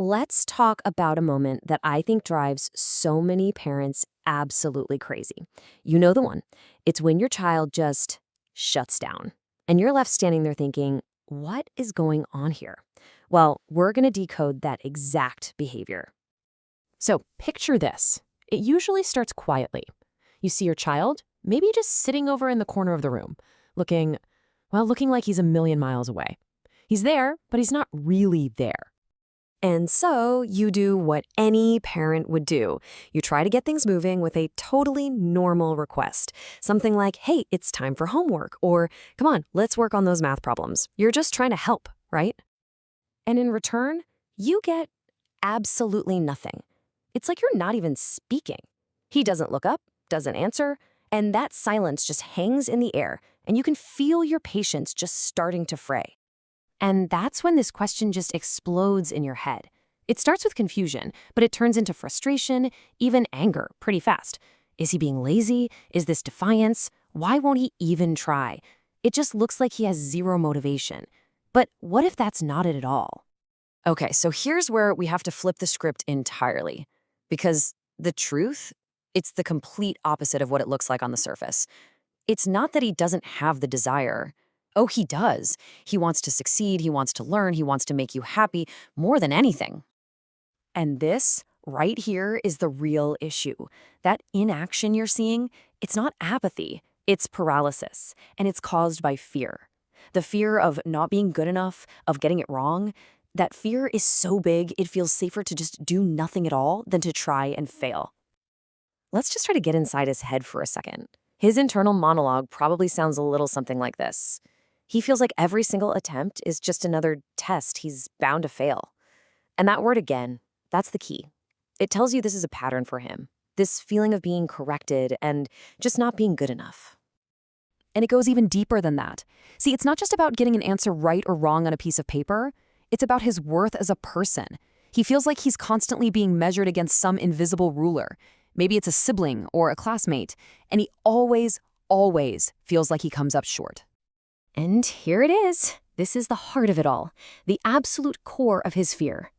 Let's talk about a moment that I think drives so many parents absolutely crazy. You know the one. It's when your child just shuts down, and you're left standing there thinking, what is going on here? Well, we're going to decode that exact behavior. So picture this. It usually starts quietly. You see your child, maybe just sitting over in the corner of the room, looking like he's a million miles away. He's there, but he's not really there. And so you do what any parent would do. You try to get things moving with a totally normal request. Something like, hey, it's time for homework, or come on, let's work on those math problems. You're just trying to help, right? And in return, you get absolutely nothing. It's like you're not even speaking. He doesn't look up, doesn't answer, and that silence just hangs in the air, and you can feel your patience just starting to fray. And that's when this question just explodes in your head. It starts with confusion, but it turns into frustration, even anger, pretty fast. Is he being lazy? Is this defiance? Why won't he even try? It just looks like he has zero motivation. But what if that's not it at all? Okay, so here's where we have to flip the script entirely. Because the truth, it's the complete opposite of what it looks like on the surface. It's not that he doesn't have the desire. Oh, he does. He wants to succeed, he wants to learn, he wants to make you happy more than anything. And this, right here, is the real issue. That inaction you're seeing, it's not apathy, it's paralysis, and it's caused by fear. The fear of not being good enough, of getting it wrong. That fear is so big, it feels safer to just do nothing at all than to try and fail. Let's just try to get inside his head for a second. His internal monologue probably sounds a little something like this. He feels like every single attempt is just another test he's bound to fail. And that word again, that's the key. It tells you this is a pattern for him. This feeling of being corrected and just not being good enough. And it goes even deeper than that. See, it's not just about getting an answer right or wrong on a piece of paper. It's about his worth as a person. He feels like he's constantly being measured against some invisible ruler. Maybe it's a sibling or a classmate. And he always feels like he comes up short. And here it is. This is the heart of it all, the absolute core of his fear.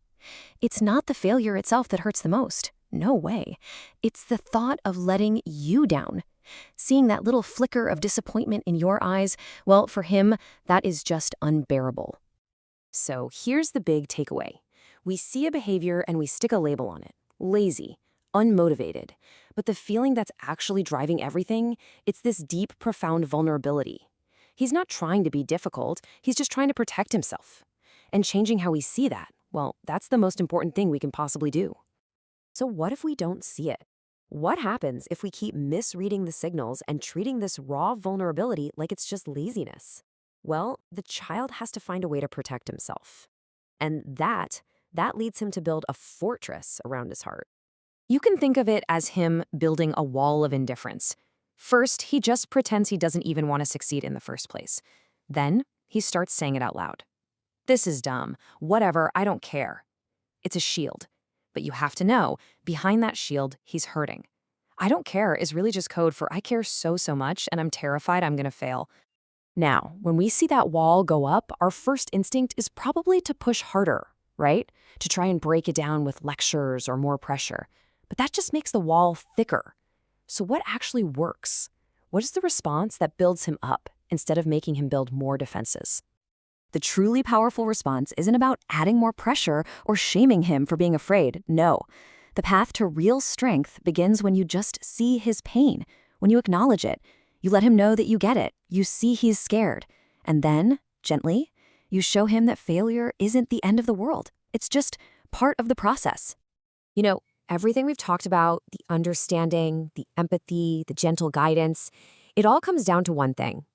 It's not the failure itself that hurts the most. No way. It's the thought of letting you down. Seeing that little flicker of disappointment in your eyes, well, for him, that is just unbearable. So here's the big takeaway. We see a behavior and we stick a label on it. Lazy, unmotivated. But the feeling that's actually driving everything, it's this deep, profound vulnerability. He's not trying to be difficult, he's just trying to protect himself. And changing how we see that, well, that's the most important thing we can possibly do. So what if we don't see it? What happens if we keep misreading the signals and treating this raw vulnerability like it's just laziness? Well, the child has to find a way to protect himself. And that leads him to build a fortress around his heart. You can think of it as him building a wall of indifference. First, he just pretends he doesn't even want to succeed in the first place. Then, he starts saying it out loud. This is dumb. Whatever, I don't care. It's a shield. But you have to know, behind that shield, he's hurting. I don't care is really just code for I care so much and I'm terrified I'm going to fail. Now, when we see that wall go up, our first instinct is probably to push harder, right? To try and break it down with lectures or more pressure. But that just makes the wall thicker. So what actually works? What is the response that builds him up instead of making him build more defenses? The truly powerful response isn't about adding more pressure or shaming him for being afraid. No. The path to real strength begins when you just see his pain, when you acknowledge it. You let him know that you get it. You see he's scared. And then, gently, you show him that failure isn't the end of the world. It's just part of the process. You know, everything we've talked about, the understanding, the empathy, the gentle guidance, it all comes down to one thing.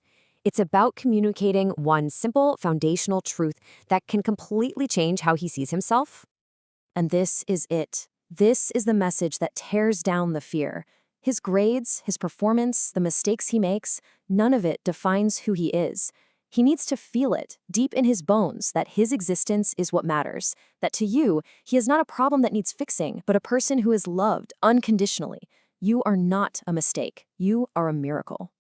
It's about communicating one simple foundational truth that can completely change how he sees himself. And this is it. This is the message that tears down the fear. His grades, his performance, the mistakes he makes, none of it defines who he is. He needs to feel it, deep in his bones, that his existence is what matters. That to you, he is not a problem that needs fixing, but a person who is loved unconditionally. You are not a mistake. You are a miracle.